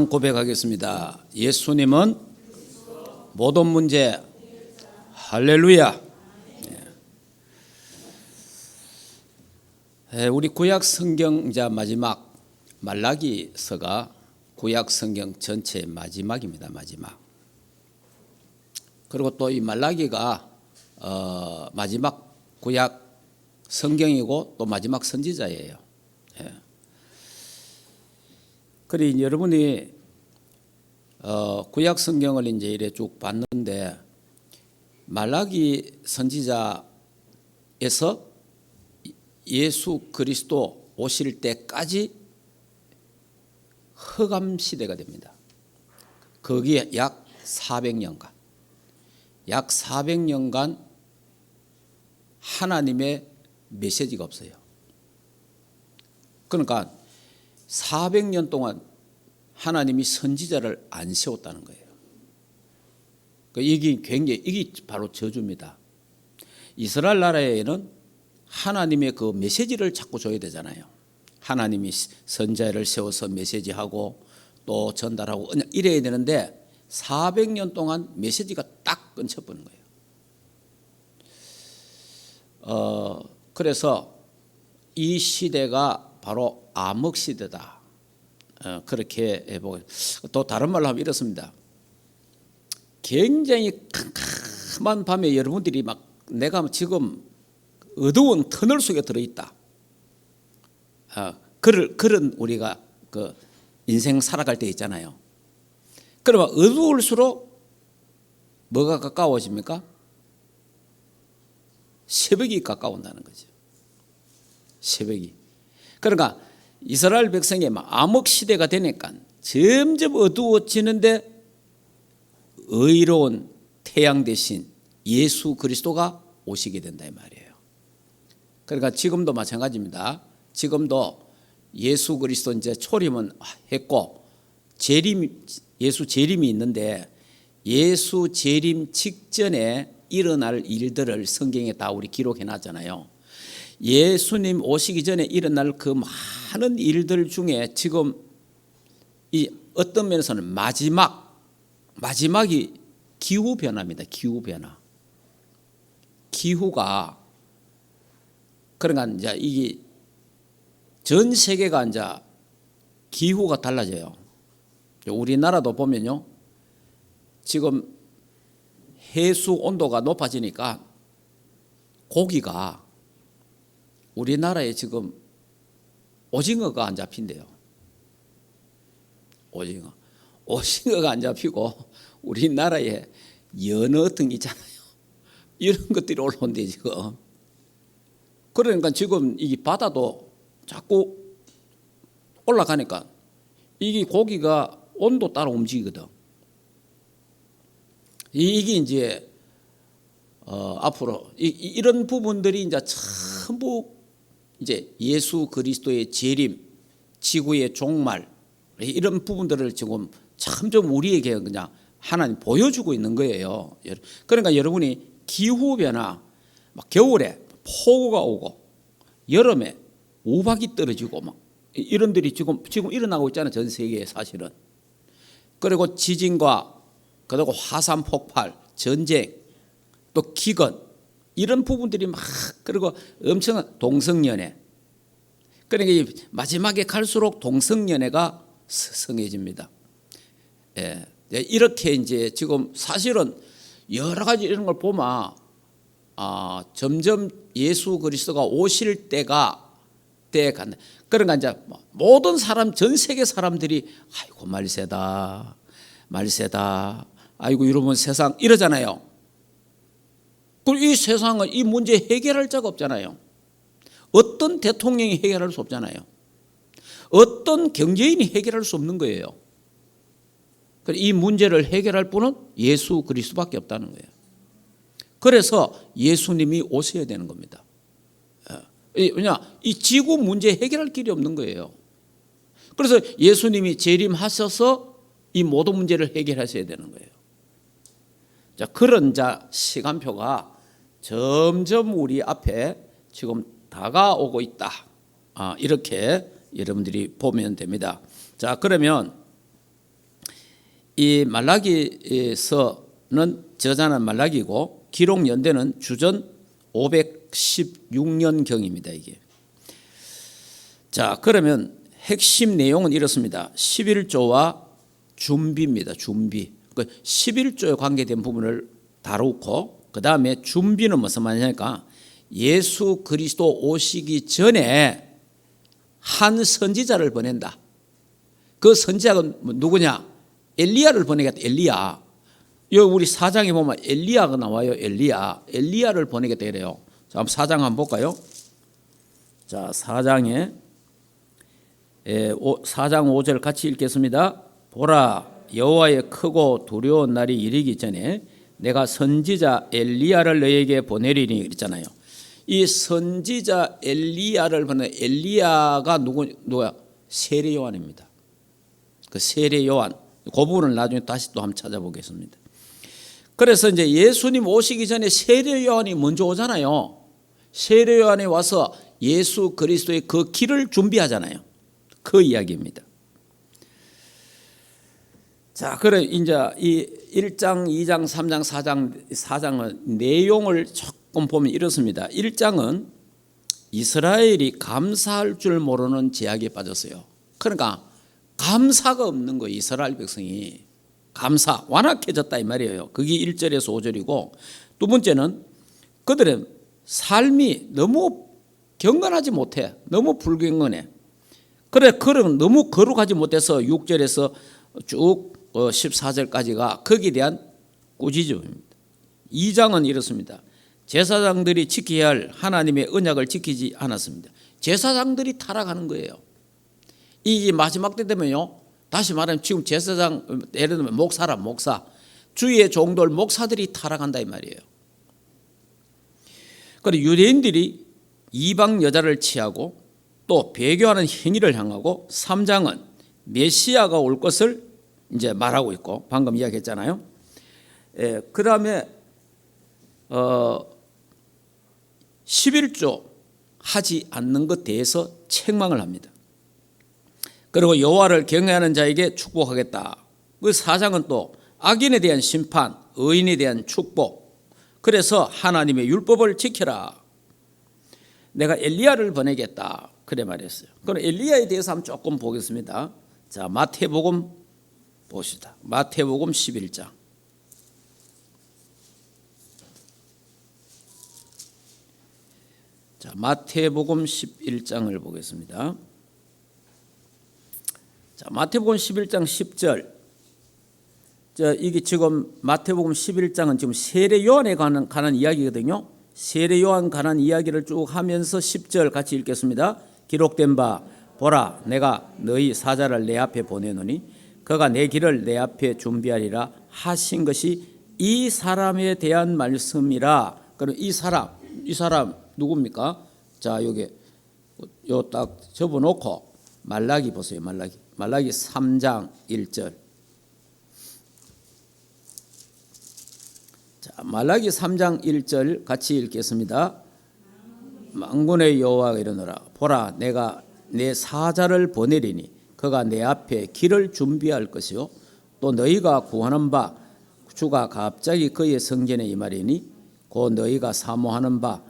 고백하겠습니다. 예수님은 모든 문제. 할렐루야. 우리 구약 성경 마지막 말라기서가 구약 성경 전체 마지막입니다. 마지막. 그리고 또 이 말라기가 마지막 구약 성경이고 또 마지막 선지자예요. 그래 여러분이 구약 성경을 이제 이래 쭉 봤는데 말라기 선지자에서 예수 그리스도 오실 때까지 흑암 시대가 됩니다. 거기에 약 400년간 하나님의 메시지가 없어요. 그러니까 400년 동안 하나님이 선지자를 안 세웠다는 거예요. 이게 바로 저주입니다. 이스라엘 나라에는 하나님의 그 메시지를 자꾸 줘야 되잖아요. 하나님이 선지자를 세워서 메시지하고 또 전달하고 이래야 되는데 400년 동안 메시지가 딱 끊쳐버린 거예요. 그래서 이 시대가 바로 암흑 시대다. 그렇게 해보고 또 다른 말로 하면 이렇습니다. 굉장히 캄캄한 밤에 여러분들이 막 내가 지금 어두운 터널 속에 들어있다. 그런 우리가 그 인생 살아갈 때 있잖아요. 그러면 어두울수록 뭐가 가까워집니까? 새벽이 가까운다는 거죠. 새벽이. 그러니까 이스라엘 백성이 암흑 시대가 되니까 점점 어두워지는데 의로운 태양 대신 예수 그리스도가 오시게 된다 이 말이에요. 그러니까 지금도 마찬가지입니다. 지금도 예수 그리스도 이제 초림은 했고 예수 재림이 있는데 예수 재림 직전에 일어날 일들을 성경에 다 우리 기록해 놨잖아요. 예수님 오시기 전에 일어날 그 많은 일들 중에 지금 이 어떤 면에서는 마지막이 기후 변화입니다. 기후 변화. 기후가 그러니까 이제 이게 전 세계가 이제 기후가 달라져요. 우리나라도 보면요, 지금 해수 온도가 높아지니까 고기가 우리나라에 지금 오징어가 안 잡힌대요. 오징어가 안 잡히고 우리나라에 연어 등 있잖아요. 이런 것들이 올라온대 지금. 그러니까 지금 이 바다도 자꾸 올라가니까 이게 고기가 온도 따라 움직이거든. 이게 이제 앞으로 이런 부분들이 이제 전부 이제 예수 그리스도의 재림, 지구의 종말 이런 부분들을 지금 점점 우리에게 그냥 하나님 보여주고 있는 거예요. 그러니까 여러분이 기후 변화, 막 겨울에 폭우가 오고 여름에 우박이 떨어지고 막 이런 들이 지금 일어나고 있잖아요. 전 세계에 사실은. 그리고 지진과 그리고 화산 폭발, 전쟁, 또 기근 이런 부분들이 막 그리고 엄청난 동성연애. 그러니까 마지막에 갈수록 동성연애가 성해집니다. 이렇게 이제 지금 사실은 여러 가지 이런 걸 보면 점점 예수 그리스도가 오실 때가 간다. 그러니까 이제 모든 사람 전 세계 사람들이 아이고 말세다. 아이고 이러면 세상 이러잖아요. 그리고 이 세상은 이 문제 해결할 자가 없잖아요. 어떤 대통령이 해결할 수 없잖아요. 어떤 경제인이 해결할 수 없는 거예요. 이 문제를 해결할 분은 예수 그리스도밖에 없다는 거예요. 그래서 예수님이 오셔야 되는 겁니다. 왜냐, 이 지구 문제 해결할 길이 없는 거예요. 그래서 예수님이 재림하셔서 이 모든 문제를 해결하셔야 되는 거예요. 자, 그런 시간표가 점점 우리 앞에 지금 다가오고 있다. 이렇게 여러분들이 보면 됩니다. 자, 그러면 이 말라기서는 저자는 말라기고 기록 연대는 주전 516년경입니다. 이게. 자, 그러면 핵심 내용은 이렇습니다. 11조와 준비입니다. 준비. 그 11조에 관계된 부분을 다루고 그 다음에 준비는 무슨 말이냐니까 예수 그리스도 오시기 전에 한 선지자를 보낸다. 그 선지자가 누구냐? 엘리야를 보내겠다. 엘리야. 여기 우리 4장에 보면 엘리야가 나와요. 엘리야를 보내겠다 이래요. 자, 한번 4장 한번 볼까요? 자, 4장 5절 같이 읽겠습니다. 보라, 여호와의 크고 두려운 날이 이르기 전에 내가 선지자 엘리야를 너에게 보내리니 그랬잖아요. 이 선지자 엘리야를 보내 엘리야가 누구야? 세례 요한입니다. 그 세례 요한. 그 부분을 나중에 다시 또 한번 찾아보겠습니다. 그래서 이제 예수님 오시기 전에 세례 요한이 먼저 오잖아요. 세례 요한이 와서 예수 그리스도의 그 길을 준비하잖아요. 그 이야기입니다. 자, 그래 이제 이 1장, 2장, 3장, 4장은 내용을 조금 보면 이렇습니다. 1장은 이스라엘이 감사할 줄 모르는 제약에 빠졌어요. 그러니까 감사가 없는 거예요. 이스라엘 백성이 감사 완악해졌다 이 말이에요. 그게 1절에서 5절이고 두 번째는 그들의 삶이 너무 경건하지 못해. 너무 불경건해. 그래 그런 너무 거룩하지 못해서 6절에서 쭉 14절까지가 거기에 대한 꾸짖음입니다. 2장은 이렇습니다. 제사장들이 지켜야 할 하나님의 언약을 지키지 않았습니다. 제사장들이 타락하는 거예요. 이 마지막 때 되면요. 다시 말하면 지금 제사장 예를 들면 목사 주위의 종들 목사들이 타락한다 이 말이에요. 그리고 유대인들이 이방 여자를 취하고 또 배교하는 행위를 향하고 3장은 메시아가 올 것을 이제 말하고 있고 방금 이야기했잖아요. 그 다음에 11조 하지 않는 것 대해서 책망을 합니다. 그리고 여호와를 경외하는 자에게 축복하겠다. 그 4장은 또 악인에 대한 심판, 의인에 대한 축복. 그래서 하나님의 율법을 지켜라. 내가 엘리야를 보내겠다. 그래 말했어요. 그럼 엘리야에 대해서 한번 조금 보겠습니다. 자, 마태복음 보시다. 마태복음 11장. 자, 마태복음 11장을 보겠습니다. 자, 마태복음 11장 10절. 자, 이게 지금 마태복음 11장은 지금 세례 요한에 관한 이야기거든요. 세례 요한 관한 이야기를 쭉 하면서 10절 같이 읽겠습니다. 기록된 바 보라 내가 너희 사자를 내 앞에 보내노니 그가 내 길을 내 앞에 준비하리라 하신 것이 이 사람에 대한 말씀이라. 그럼 이 사람 누굽니까? 자, 여기 요 딱 접어놓고 말라기 보세요. 말라기 3장 1절. 자, 말라기 3장 1절 같이 읽겠습니다. 만군의 여호와가 이르노라 보라 내가 내 사자를 보내리니 그가 내 앞에 길을 준비할 것이요 또 너희가 구하는 바 주가 갑자기 그의 성전에 임하리니 곧 너희가 사모하는 바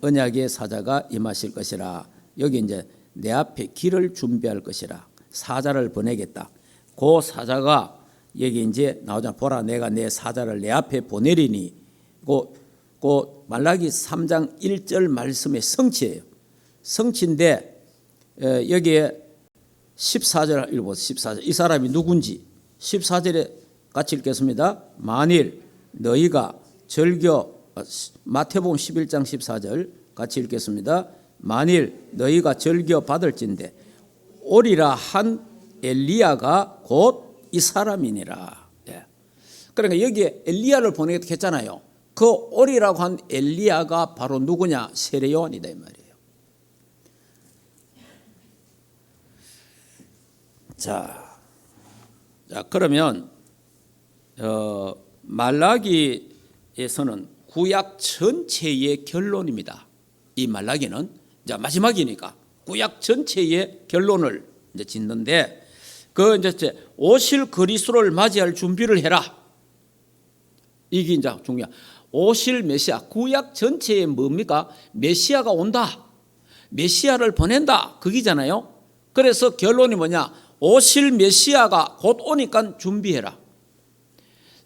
언약의 사자가 임하실 것이라. 여기 이제 내 앞에 길을 준비할 것이라. 사자를 보내겠다. 그 사자가 여기 이제 나오자. 보라 내가 내 사자를 내 앞에 보내리니 그 말라기 3장 1절 말씀의 성취예요. 성취인데 여기에 14절 읽어보세요. 14절. 이 사람이 누군지 14절에 같이 읽겠습니다. 만일 너희가 마태복음 11장 14절 같이 읽겠습니다. 만일 너희가 절겨 받을진대 오리라 한 엘리야가 곧 이 사람이니라. 그러니까 여기에 엘리야를 보내겠다 했잖아요. 그 오리라고 한 엘리야가 바로 누구냐? 세례 요한이다 이 말이에요. 자 그러면 말라기에서는 구약 전체의 결론입니다. 이 말라기는 이제 마지막이니까 구약 전체의 결론을 이제 짓는데 그 이제 오실 그리스도를 맞이할 준비를 해라. 이게 이제 중요한. 오실 메시아, 구약 전체에 뭡니까? 메시아가 온다. 메시아를 보낸다. 그기잖아요. 그래서 결론이 뭐냐? 오실 메시아가 곧 오니까 준비해라.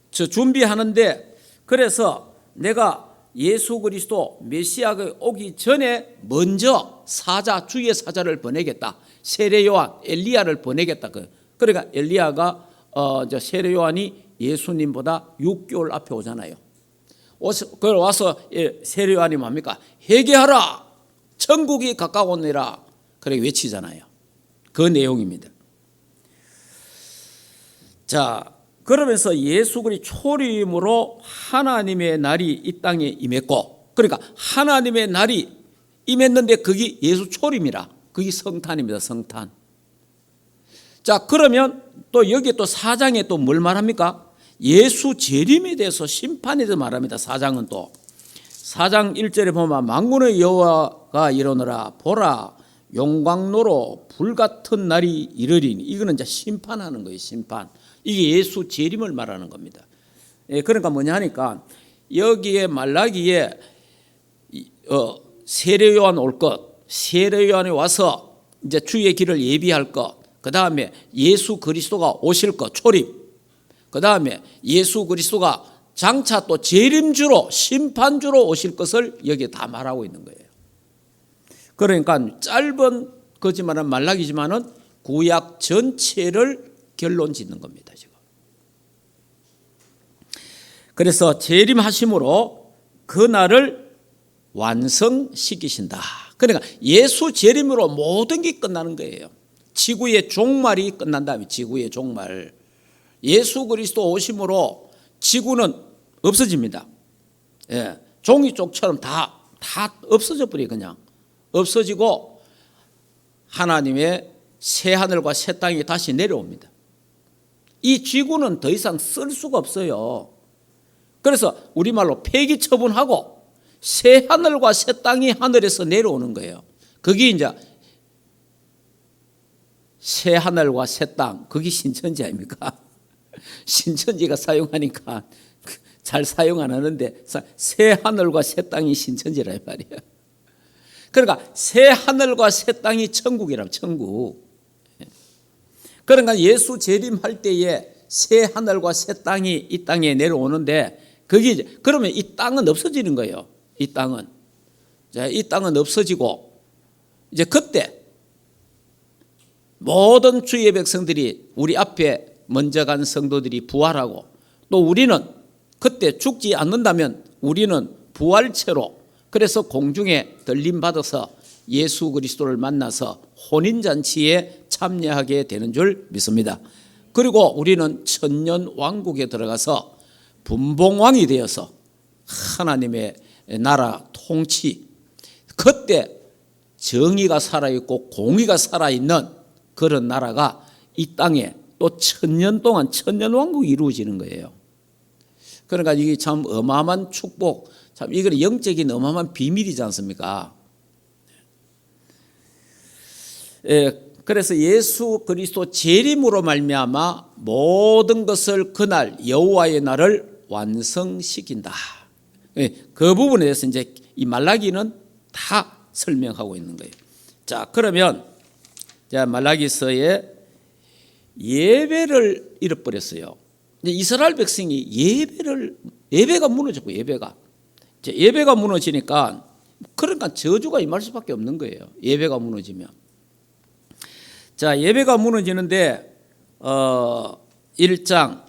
저 준비하는데, 그래서 내가 예수 그리스도 메시아가 오기 전에 먼저 사자, 주의 사자를 보내겠다. 세례 요한, 엘리야를 보내겠다. 그러니까 엘리야가 세례 요한이 예수님보다 6개월 앞에 오잖아요. 그걸 와서 세례 요한이 뭡니까? 회개하라. 천국이 가까웠느니라. 그렇게 외치잖아요. 그 내용입니다. 자, 그러면서 예수 그리스도 초림으로 하나님의 날이 이 땅에 임했고, 그러니까 하나님의 날이 임했는데 그게 예수 초림이라. 그게 성탄입니다. 성탄. 자, 그러면 또 여기 또 4장에 또 뭘 말합니까? 예수 재림에 대해서 심판에 대해서 말합니다. 4장은 또 4장 1절에 보면 만군의 여호와가 이르노라 보라 용광로로 불같은 날이 이르리니. 이거는 이제 심판하는 거예요. 심판. 이게 예수 재림을 말하는 겁니다. 그러니까 뭐냐 하니까 여기에 말라기에 세례 요한 올 것, 세례 요한이 와서 이제 주의 길을 예비할 것, 그 다음에 예수 그리스도가 오실 것, 초림, 그 다음에 예수 그리스도가 장차 또 재림주로 심판주로 오실 것을 여기에 다 말하고 있는 거예요. 그러니까 짧은 거지만은 말라기지만은 구약 전체를 결론 짓는 겁니다, 지금. 그래서 재림하심으로 그 날을 완성시키신다. 그러니까 예수 재림으로 모든 게 끝나는 거예요. 지구의 종말이 끝난 다음에 지구의 종말. 예수 그리스도 오심으로 지구는 없어집니다. 예, 종이쪽처럼 다 없어져 버려. 그냥 없어지고 하나님의 새 하늘과 새 땅이 다시 내려옵니다. 이 지구는 더 이상 쓸 수가 없어요. 그래서 우리말로 폐기 처분하고 새 하늘과 새 땅이 하늘에서 내려오는 거예요. 그게 이제 새 하늘과 새 땅, 그게 신천지 아닙니까? 신천지가 사용하니까 잘 사용 안 하는데 새 하늘과 새 땅이 신천지라 말이에요. 그러니까 새 하늘과 새 땅이 천국이라고. 천국. 그러니까 예수 재림할 때에 새 하늘과 새 땅이 이 땅에 내려오는데 그게 그러면 이 땅은 없어지는 거예요. 이 땅은. 자, 이 땅은 없어지고 이제 그때 모든 주의 백성들이 우리 앞에 먼저 간 성도들이 부활하고 또 우리는 그때 죽지 않는다면 우리는 부활체로 그래서 공중에 들림받아서 예수 그리스도를 만나서 혼인잔치에 참여하게 되는 줄 믿습니다. 그리고 우리는 천년 왕국에 들어가서 분봉왕이 되어서 하나님의 나라 통치, 그때 정의가 살아있고 공의가 살아있는 그런 나라가 이 땅에 또 천년 동안 천년왕국이 이루어지는 거예요. 그러니까 이게 참 어마어마한 축복, 참 이건 영적인 어마어마한 비밀이지 않습니까? 그래서 예수 그리스도 재림으로 말미암아 모든 것을 그날 여호와의 날을 완성시킨다. 그 부분에 대해서 이제 이 말라기는 다 설명하고 있는 거예요. 자, 그러면 말라기서에 예배를 잃어버렸어요. 이스라엘 백성이 예배가 무너졌고 예배가 무너지니까 그러니까 저주가 임할 수밖에 없는 거예요. 예배가 무너지면. 자, 예배가 무너지는데 1장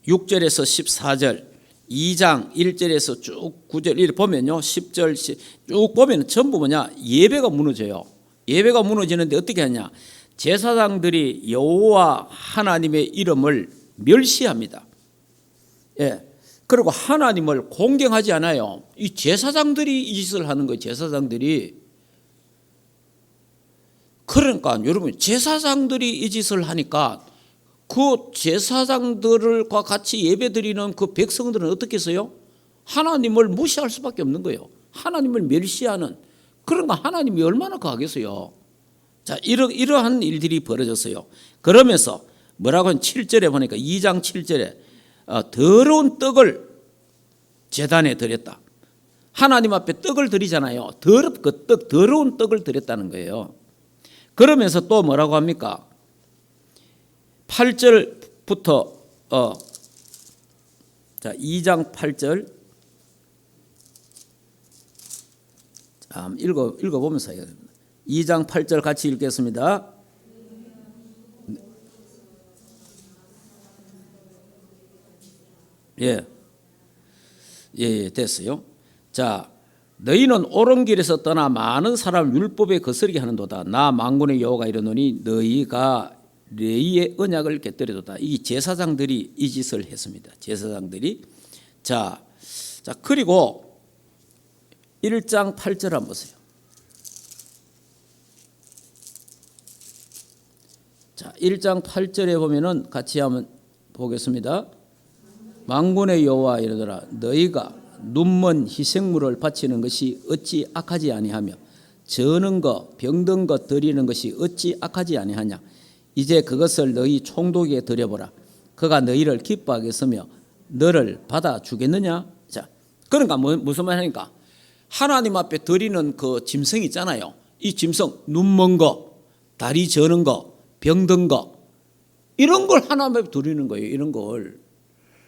6절에서 14절, 2장 1절에서 쭉 9절 이렇게 보면요, 10절 쭉 보면 전부 뭐냐, 예배가 무너져요. 예배가 무너지는데 어떻게 하냐, 제사장들이 여호와 하나님의 이름을 멸시합니다. 예. 그리고 하나님을 공경하지 않아요. 이 제사장들이 이 짓을 하는 거예요. 제사장들이. 그러니까 여러분, 제사장들이 이 짓을 하니까 그 제사장들과 같이 예배드리는 그 백성들은 어떻게 했어요? 하나님을 무시할 수밖에 없는 거예요. 하나님을 멸시하는. 그러니까 하나님이 얼마나 가겠어요. 자, 이러한 일들이 벌어졌어요. 그러면서 뭐라고 하면 7절에 보니까 2장 7절에 더러운 떡을 제단에 드렸다. 하나님 앞에 떡을 드리잖아요. 더러운 떡을 드렸다는 거예요. 그러면서 또 뭐라고 합니까? 8절부터 자, 2장 8절 자, 읽어보면서 해야 됩니다. 2장 8절 같이 읽겠습니다. 예, 됐어요. 자, 너희는 옳은 길에서 떠나 많은 사람을 율법에 거스르게 하는도다. 나 만군의 여호와가 이르노니 너희가 너희의 언약을 깨뜨리도다. 이 제사장들이 이 짓을 했습니다. 제사장들이. 자, 그리고 1장 8절 한번 보세요. 자, 1장 8절에 보면은 같이 한번 보겠습니다. 만군의 여호와 이르더라. 너희가 눈먼 희생물을 바치는 것이 어찌 악하지 아니하며 저는 것 병든 것 드리는 것이 어찌 악하지 아니하냐. 이제 그것을 너희 총독에게 드려보라. 그가 너희를 기뻐하겠으며 너를 받아 주겠느냐. 자, 그러니까 무슨 말이니까 하나님 앞에 드리는 그 짐승 있잖아요. 이 짐승 눈먼 거, 다리 저는 거, 병든 거 이런 걸 하나님 앞에 드리는 거예요. 이런 걸.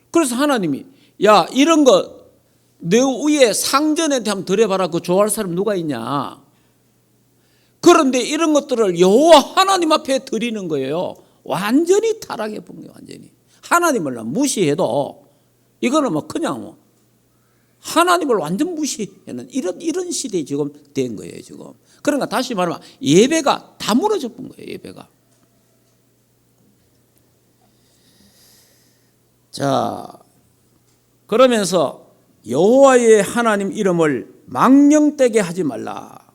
그래서 하나님이 야 이런 거 내 위에 상전한테 한번 드려봐라. 그거 좋아할 사람 누가 있냐. 그런데 이런 것들을 여호와 하나님 앞에 드리는 거예요. 완전히 타락해 본 거예요. 완전히. 하나님을 무시해도 이거는 뭐 그냥 하나님을 완전 무시하는 이런 시대에 지금 된 거예요. 지금. 그러니까 다시 말하면 예배가 다 무너져 본 거예요. 예배가. 자, 그러면서 여호와의 하나님 이름을 망령되게 하지 말라.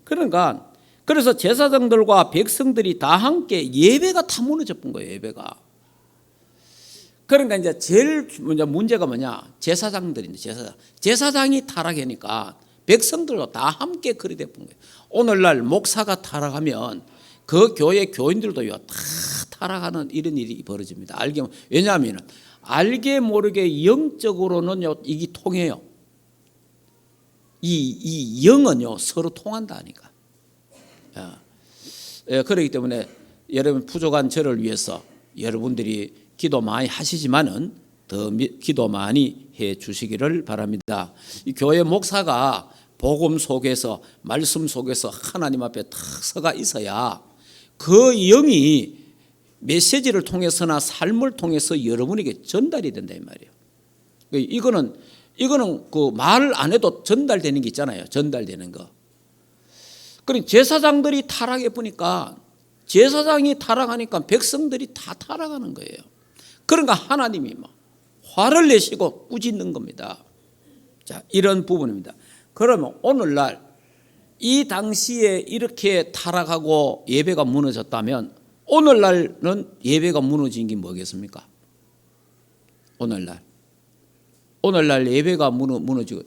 그러니까 그래서 제사장들과 백성들이 다 함께 예배가 다 무너져 본 거예요. 예배가. 그러니까 이제 제일 문제가 뭐냐? 제사장들인데 제사장이 타락하니까 백성들도 다 함께 그리 돼 본 거예요. 오늘날 목사가 타락하면 그 교회 교인들도요 다 타락하는 이런 일이 벌어집니다. 왜냐하면 알게 모르게 영적으로는 이게 통해요. 이 영은요 서로 통한다니까. 그렇기 때문에 여러분 부족한 저를 위해서 여러분들이 기도 많이 하시지만은 더 기도 많이 해 주시기를 바랍니다. 이 교회 목사가 복음 속에서 말씀 속에서 하나님 앞에 탁 서가 있어야 그 영이 메시지를 통해서나 삶을 통해서 여러분에게 전달이 된다 이 말이에요. 이거는 그 말 안 해도 전달되는 게 있잖아요. 전달되는 거. 그러니까 제사장들이 타락해 보니까 제사장이 타락하니까 백성들이 다 타락하는 거예요. 그러니까 하나님이 화를 내시고 꾸짖는 겁니다. 자, 이런 부분입니다. 그러면 오늘날 이 당시에 이렇게 타락하고 예배가 무너졌다면 오늘날은 예배가 무너진 게 뭐겠습니까? 오늘날 예배가 무너지고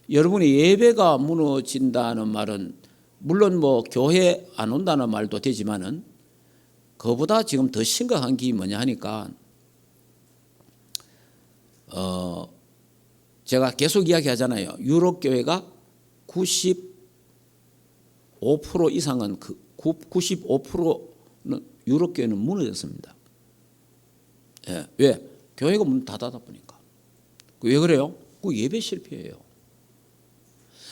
여러분이 예배가 무너진다는 말은 물론 교회 안 온다는 말도 되지만은 그보다 지금 더 심각한 게 뭐냐 하니까 제가 계속 이야기하잖아요. 유럽 교회가 95% 이상은 95%는 유럽 교회는 무너졌습니다. 예, 왜? 교회가 문 닫아다 보니까. 왜 그래요? 그 예배 실패예요.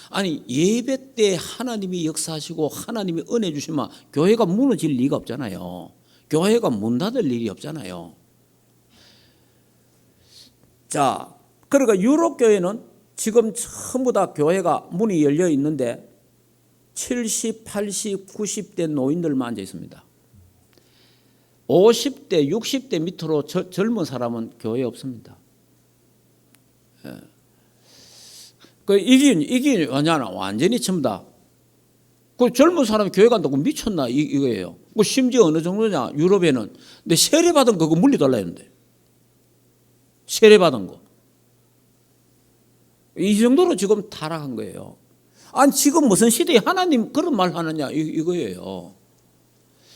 아니 예배 때 하나님이 역사하시고 하나님이 은혜 주시면 교회가 무너질 리가 없잖아요. 교회가 문 닫을 일이 없잖아요. 자, 그러니까 유럽 교회는 지금 전부 다 교회가 문이 열려 있는데 70, 80, 90대 노인들만 앉아 있습니다. 50대, 60대 밑으로 젊은 사람은 교회에 없습니다. 이게 뭐냐나 완전히 전부 다. 그 젊은 사람이 교회 간다고 미쳤나 이거예요. 뭐 심지어 어느 정도냐 유럽에는 근데 세례 받은 거 그거 물리달라 했는데 세례 받은 거 이 정도로 지금 타락한 거예요. 아니 지금 무슨 시대에 하나님 그런 말 하느냐 이거예요.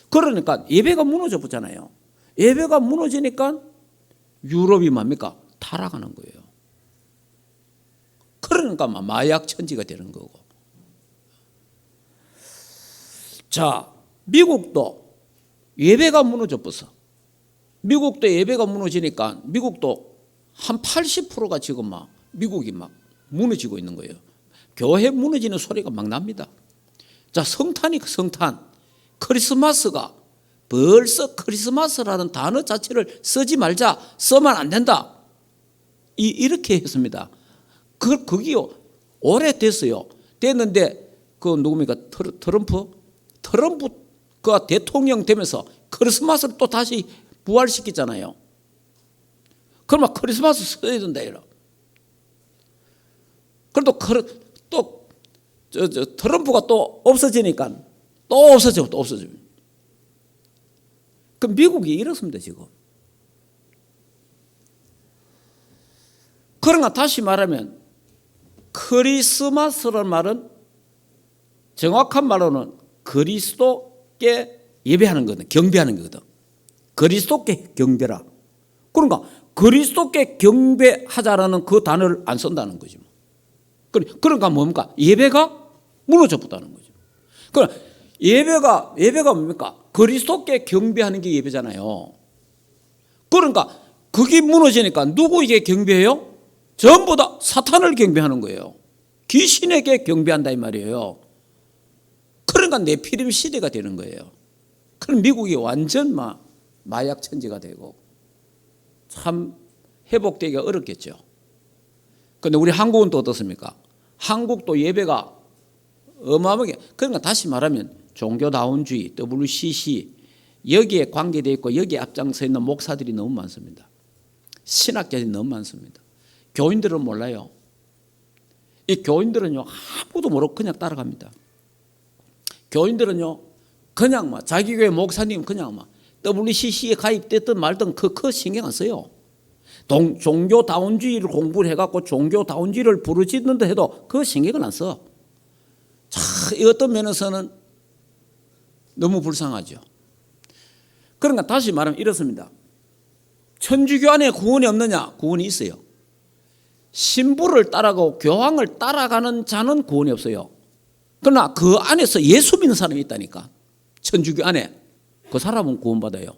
그러니까 예배가 무너져 보잖아요. 예배가 무너지니까 유럽이 뭡니까? 타락하는 거예요. 그러니까 마약 천지가 되는 거고. 자, 미국도 예배가 무너져 버서 미국도 예배가 무너지니까 미국도 한 80%가 지금 막 미국이 막 무너지고 있는 거예요. 교회 무너지는 소리가 막 납니다. 자, 성탄 크리스마스가 벌써 크리스마스라는 단어 자체를 쓰지 말자, 쓰면 안 된다. 이렇게 했습니다. 그게요 오래됐어요. 됐는데 그 누굽니까? 트럼프가 대통령 되면서 크리스마스를 또 다시 부활시키잖아요. 그러면 크리스마스 써야 된다 이러. 그래도 또 트럼프가 또 없어지니까 또 없어져. 그 미국이 이렇습니다 지금. 그러나 다시 말하면 크리스마스라는 말은 정확한 말로는 그리스도께 예배하는 거거든, 경배하는 거거든. 그리스도께 경배라. 그러니까 그리스도께 경배하자라는 그 단어를 안 쓴다는 거지. 그러니까 뭡니까? 예배가 무너져 버다는 거죠. 그러니까 예배가 뭡니까? 그리스도께 경배하는 게 예배잖아요. 그러니까 그게 무너지니까 누구에게 경배해요? 전부 다 사탄을 경배하는 거예요. 귀신에게 경배한다 이 말이에요. 그러니까 네피림 시대가 되는 거예요. 그럼 미국이 완전 마약 천지가 되고 참 회복되기가 어렵겠죠. 그런데 우리 한국은 또 어떻습니까? 한국도 예배가 어마어마하게, 그러니까 다시 말하면 종교다운주의, WCC 여기에 관계되어 있고 여기에 앞장서 있는 목사들이 너무 많습니다. 신학자들이 너무 많습니다. 교인들은 몰라요. 이 교인들은요 아무도 모르고 그냥 따라갑니다. 교인들은요 그냥 자기 교회 목사님 그냥 WCC에 가입됐든 말든 그 신경 안 써요. 종교다운주의를 공부를 해갖고 종교다운주의를 부르짖는다 해도 그 신경을 안 써. 자, 어떤 면에서는 너무 불쌍하죠. 그러니까 다시 말하면 이렇습니다. 천주교 안에 구원이 없느냐? 구원이 있어요. 신부를 따라가고 교황을 따라가는 자는 구원이 없어요. 그러나 그 안에서 예수 믿는 사람이 있다니까. 천주교 안에 그 사람은 구원받아요.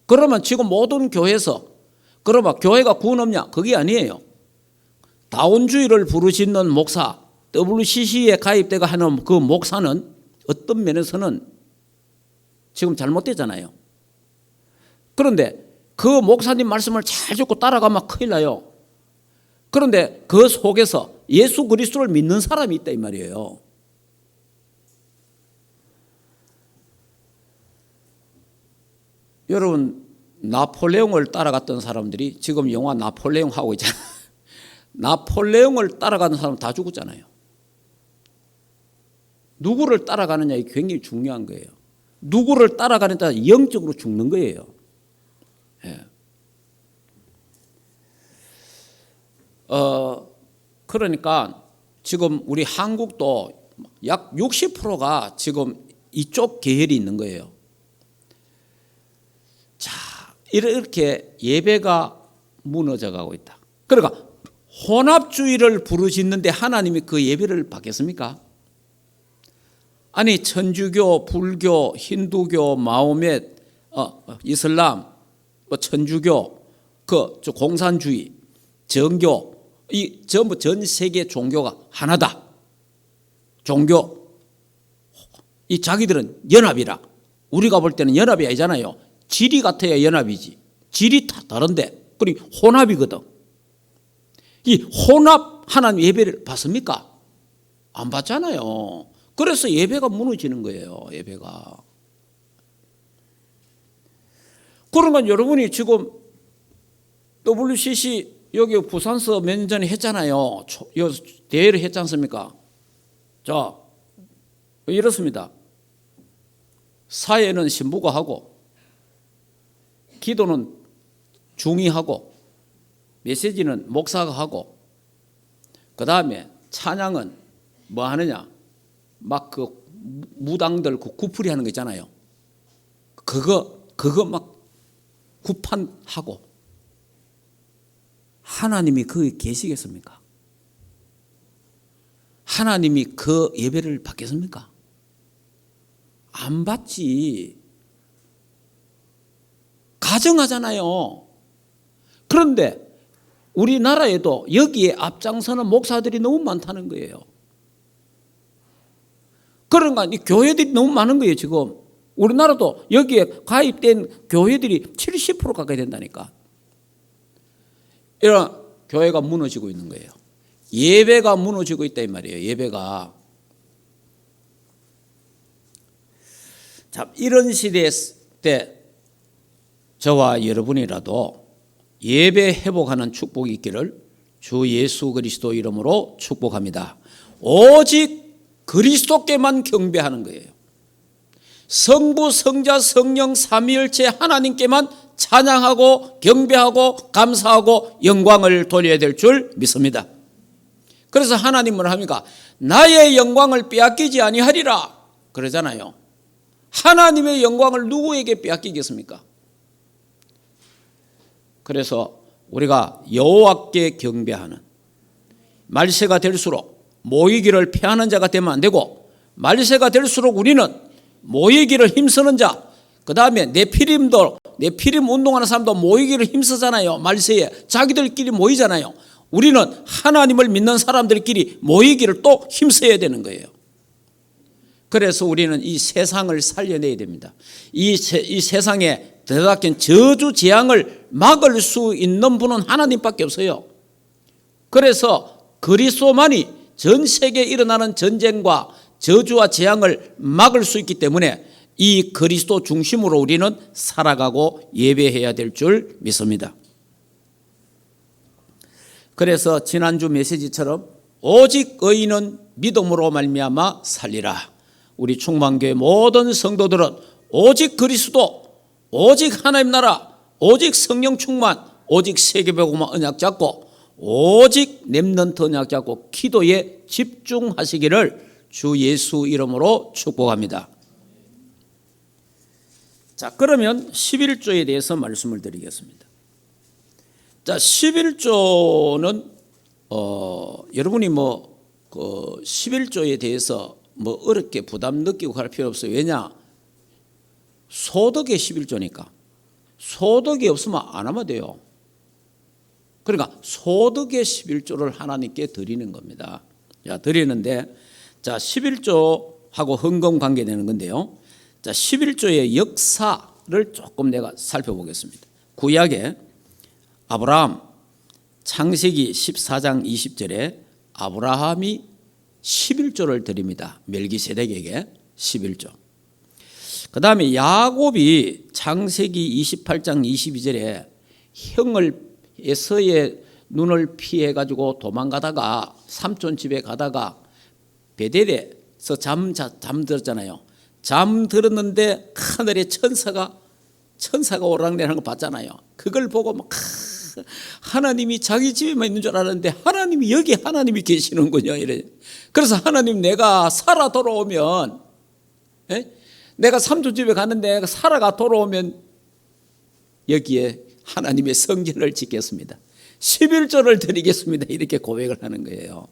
그러면 지금 모든 교회에서 그러면 교회가 구원 없냐? 그게 아니에요. 다운주의를 부르짖는 목사, WCC에 가입되고 하는 그 목사는 어떤 면에서는 지금 잘못되잖아요. 그런데 그 목사님 말씀을 잘 듣고 따라가면 큰일 나요. 그런데 그 속에서 예수 그리스도를 믿는 사람이 있다 이 말이에요. 여러분 나폴레옹을 따라갔던 사람들이 지금 영화 나폴레옹 하고 있잖아요. 나폴레옹을 따라가는 사람 다 죽었잖아요. 누구를 따라가느냐 이게 굉장히 중요한 거예요. 누구를 따라가느냐에 따라 영적으로 죽는 거예요. 예. 그러니까 지금 우리 한국도 약 60%가 지금 이쪽 계열이 있는 거예요. 자, 이렇게 예배가 무너져 가고 있다. 그러니까 혼합주의를 부르짖는데 하나님이 그 예배를 받겠습니까? 아니 천주교, 불교, 힌두교, 마호멧, 이슬람, 천주교, 공산주의, 정교, 이 전부 전 세계 종교가 하나다. 종교, 이 자기들은 연합이라. 우리가 볼 때는 연합이 아니잖아요. 질이 같아야 연합이지. 질이 다 다른데, 그리고 혼합이거든. 이 혼합 하나님 예배를 받습니까? 안 받잖아요. 그래서 예배가 무너지는 거예요. 예배가. 그러니까 여러분이 지금 WCC 여기 부산서 몇 년 전에 했잖아요. 대회를 했지 않습니까? 자, 이렇습니다. 사회는 신부가 하고 기도는 중이 하고 메시지는 목사가 하고 그 다음에 찬양은 뭐 하느냐? 막 그 무당들 그 구풀이 하는 거 있잖아요. 그거 막 구판하고 하나님이 거기 계시겠습니까? 하나님이 그 예배를 받겠습니까? 안 받지. 가정하잖아요. 그런데 우리나라에도 여기에 앞장서는 목사들이 너무 많다는 거예요. 그러니까 이 교회들이 너무 많은 거예요. 지금 우리나라도 여기에 가입된 교회들이 70% 가까이 된다니까. 이런 교회가 무너지고 있는 거예요. 예배가 무너지고 있다 이 말이에요. 예배가. 자, 이런 시대 때 저와 여러분이라도 예배 회복하는 축복이 있기를 주 예수 그리스도 이름으로 축복합니다. 오직 그리스도께만 경배하는 거예요. 성부, 성자, 성령 삼위일체 하나님께만 찬양하고 경배하고 감사하고 영광을 돌려야 될 줄 믿습니다. 그래서 하나님은 합니까? 나의 영광을 빼앗기지 아니하리라 그러잖아요. 하나님의 영광을 누구에게 빼앗기겠습니까? 그래서 우리가 여호와께 경배하는, 말세가 될수록 모이기를 피하는 자가 되면 안 되고, 말세가 될수록 우리는 모이기를 힘쓰는 자, 그 다음에 네피림 운동하는 사람도 모이기를 힘쓰잖아요. 말세에 자기들끼리 모이잖아요. 우리는 하나님을 믿는 사람들끼리 모이기를 또 힘써야 되는 거예요. 그래서 우리는 이 세상을 살려내야 됩니다. 이 세상에 드나긴 저주 재앙을 막을 수 있는 분은 하나님밖에 없어요. 그래서 그리스도만이 전 세계에 일어나는 전쟁과 저주와 재앙을 막을 수 있기 때문에 이 그리스도 중심으로 우리는 살아가고 예배해야 될 줄 믿습니다. 그래서 지난주 메시지처럼 오직 의인은 믿음으로 말미암아 살리라. 우리 충만교회 모든 성도들은 오직 그리스도, 오직 하나님 나라, 오직 성령 충만, 오직 세계복음화 언약 잡고 오직 렘넌트 언약 잡고 기도에 집중하시기를 주 예수 이름으로 축복합니다. 자, 그러면 11조에 대해서 말씀을 드리겠습니다. 자, 11조는 여러분이 그 11조에 대해서 어렵게 부담 느끼고 갈 필요 없어요. 왜냐? 소득의 11조니까. 소득이 없으면 안 하면 돼요. 그러니까 소득의 11조를 하나님께 드리는 겁니다. 자, 드리는데, 자, 11조하고 헌금 관계되는 건데요. 자, 11조의 역사를 조금 내가 살펴보겠습니다. 구약에 아브라함, 창세기 14장 20절에 아브라함이 11조를 드립니다. 멜기세덱에게 11조. 그 다음에 야곱이 창세기 28장 22절에 형을 에서의 눈을 피해가지고 도망가다가 삼촌 집에 가다가 베델에서 잠들었잖아요. 잠들었는데 하늘에 천사가 오랑내리는 거 봤잖아요. 그걸 보고 막 하나님이 자기 집에만 있는 줄 알았는데 하나님이 여기 하나님이 계시는군요. 이래. 그래서 하나님 내가 살아 돌아오면, 내가 삼촌 집에 갔는데 살아가 돌아오면 여기에 하나님의 성전을 짓겠습니다. 11조를 드리겠습니다. 이렇게 고백을 하는 거예요.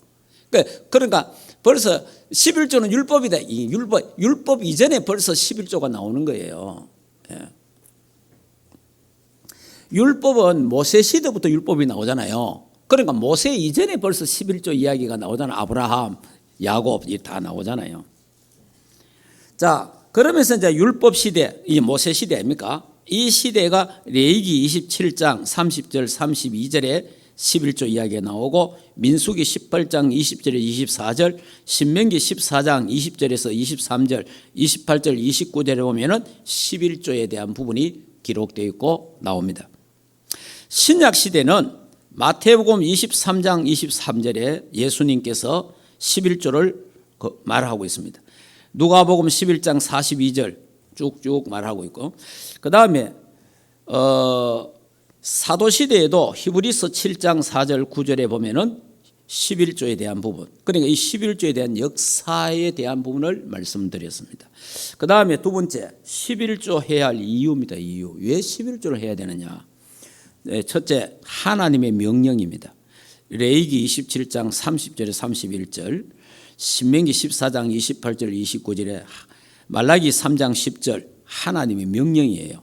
그러니까 벌써 11조는 율법이다. 이 율법 이전에 벌써 11조가 나오는 거예요. 율법은 모세 시대부터 율법이 나오잖아요. 그러니까 모세 이전에 벌써 11조 이야기가 나오잖아요. 아브라함, 야곱 다 나오잖아요. 자, 그러면서 이제 율법 시대, 이 모세 시대 아닙니까? 이 시대가 레위기 27장 30절 32절에 11조 이야기가 나오고, 민수기 18장 20절에 24절, 신명기 14장 20절에서 23절, 28절, 29절에 보면은 11조에 대한 부분이 기록되어 있고 나옵니다. 신약 시대는 마태복음 23장 23절에 예수님께서 11조를 말하고 있습니다. 누가복음 11장 42절 쭉쭉 말하고 있고, 그 다음에 사도시대에도 히브리서 7장 4절 9절에 보면은 11조에 대한 부분, 그러니까 이 11조에 대한 역사에 대한 부분을 말씀드렸습니다. 그 다음에 두 번째, 11조 해야 할 이유입니다. 이유. 왜 11조를 해야 되느냐? 첫째, 하나님의 명령입니다. 레위기 27장 30절에 31절, 신명기 14장 28절 29절에 말라기 3장 10절 하나님의 명령이에요.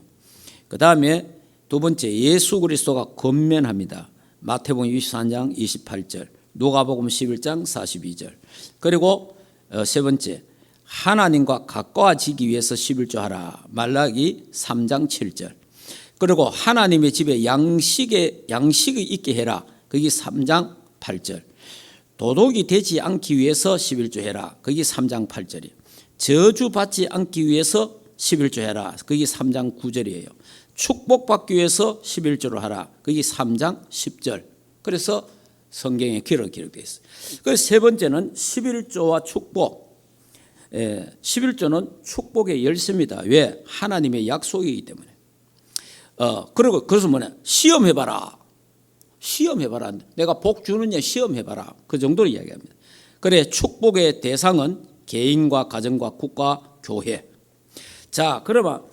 그 다음에 두 번째, 예수 그리스도가 권면합니다. 마태복음 24장 28절, 누가복음 11장 42절. 그리고 세 번째, 하나님과 가까워지기 위해서 11조 하라. 말라기 3장 7절. 그리고 하나님의 집에 양식이 있게 해라. 거기 3장 8절. 도둑이 되지 않기 위해서 11조 해라. 거기 3장 8절이에요. 저주받지 않기 위해서 11조 해라. 거기 3장 9절이에요. 축복받기 위해서 11조를 하라. 거기 3장 10절. 그래서 성경에 기록되어 있어요. 그래서 세 번째는 11조와 축복. 11조는 축복의 열쇠입니다. 왜? 하나님의 약속이기 때문에. 그리고 그래서 뭐냐? 시험해봐라. 시험해봐라. 내가 복 주느냐 시험해봐라. 그 정도로 이야기합니다. 그래, 축복의 대상은 개인과 가정과 국가, 교회. 자, 그러면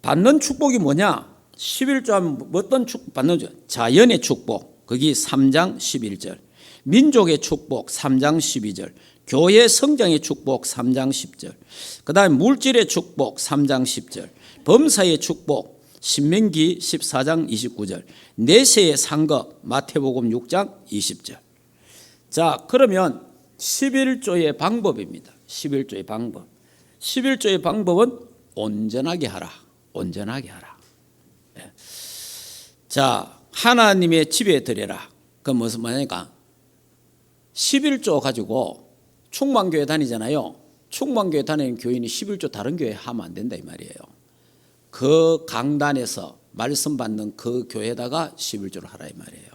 받는 축복이 뭐냐? 11조 하면 어떤 축복 받는지. 자연의 축복. 거기 3장 11절. 민족의 축복 3장 12절. 교회 성장의 축복 3장 10절. 그 다음에 물질의 축복 3장 10절. 범사의 축복 신명기 14장 29절. 내세의 상급 마태복음 6장 20절. 자, 그러면 11조의 방법입니다. 11조의 방법. 11조의 방법은 온전하게 하라. 온전하게 하라. 자, 하나님의 집에 드려라. 그건 무슨 말이니까 11조 가지고 충만교회 다니잖아요. 충만교회 다니는 교인이 11조 다른 교회 하면 안 된다 이 말이에요. 그 강단에서 말씀 받는 그 교회에다가 11조를 하라 이 말이에요.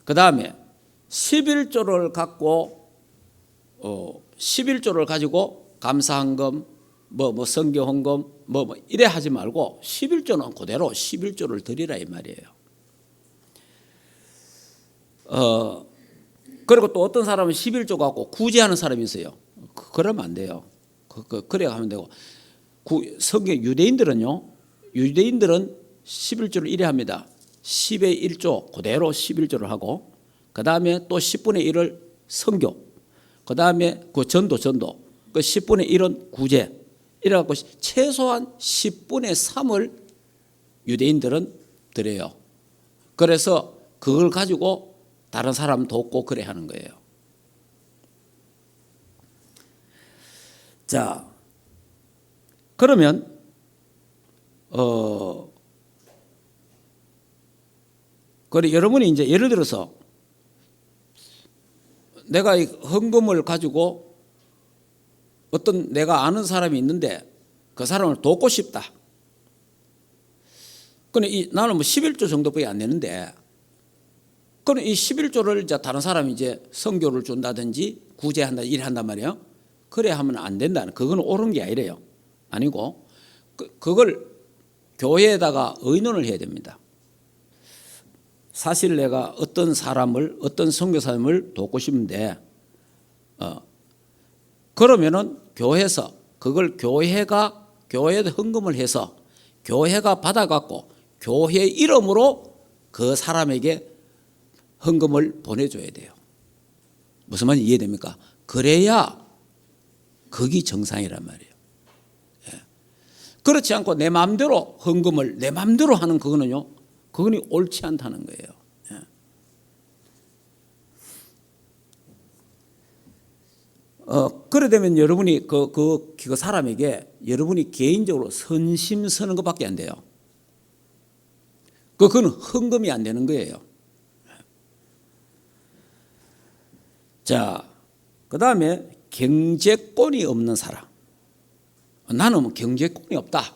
그 다음에 11조를 갖고 11조를 가지고 감사헌금 뭐 선교헌금 뭐 이래 하지 말고 11조는 그대로 11조를 드리라 이 말이에요. 그리고 또 어떤 사람은 11조 갖고 구제하는 사람이 있어요. 그러면 안 돼요. 그래야 하면 되고. 성경 유대인들은 11조를 이래 합니다. 10의 1조 그대로 11조를 하고, 그 다음에 또 10분의 1을 선교, 그 다음에 그 전도, 그 10분의 1은 구제, 이래갖고 최소한 10분의 3을 유대인들은 드려요. 그래서 그걸 가지고 다른 사람 돕고 그래 하는 거예요. 자, 그러면 그래 여러분이 이제 예를 들어서 내가 이 헌금을 가지고 어떤 내가 아는 사람이 있는데 그 사람을 돕고 싶다. 근데 나는 뭐 11조 정도밖에 안 내는데, 그럼 이 11조를 이제 다른 사람이 이제 선교를 준다든지 구제한다 이래 한단 말이에요. 그래 하면 안 된다는, 그건 옳은 게 아니래요. 아니고 그걸 교회에다가 의논을 해야 됩니다. 사실 내가 어떤 사람을, 어떤 선교사님을 돕고 싶은데 그러면은 교회에서 그걸 교회가 헌금을 해서 교회가 받아갖고 교회 이름으로 그 사람에게 헌금을 보내줘야 돼요. 무슨 말인지 이해됩니까? 그래야 그게 정상이란 말이에요. 그렇지 않고 내 마음대로 헌금을 내 마음대로 하는 그거는 옳지 않다는 거예요. 그래 되면 여러분이 그 사람에게 여러분이 개인적으로 선심 서는 것밖에 안 돼요. 그건 헌금이 안 되는 거예요. 자, 그 다음에 경제권이 없는 사람. 나는 뭐 경제권이 없다.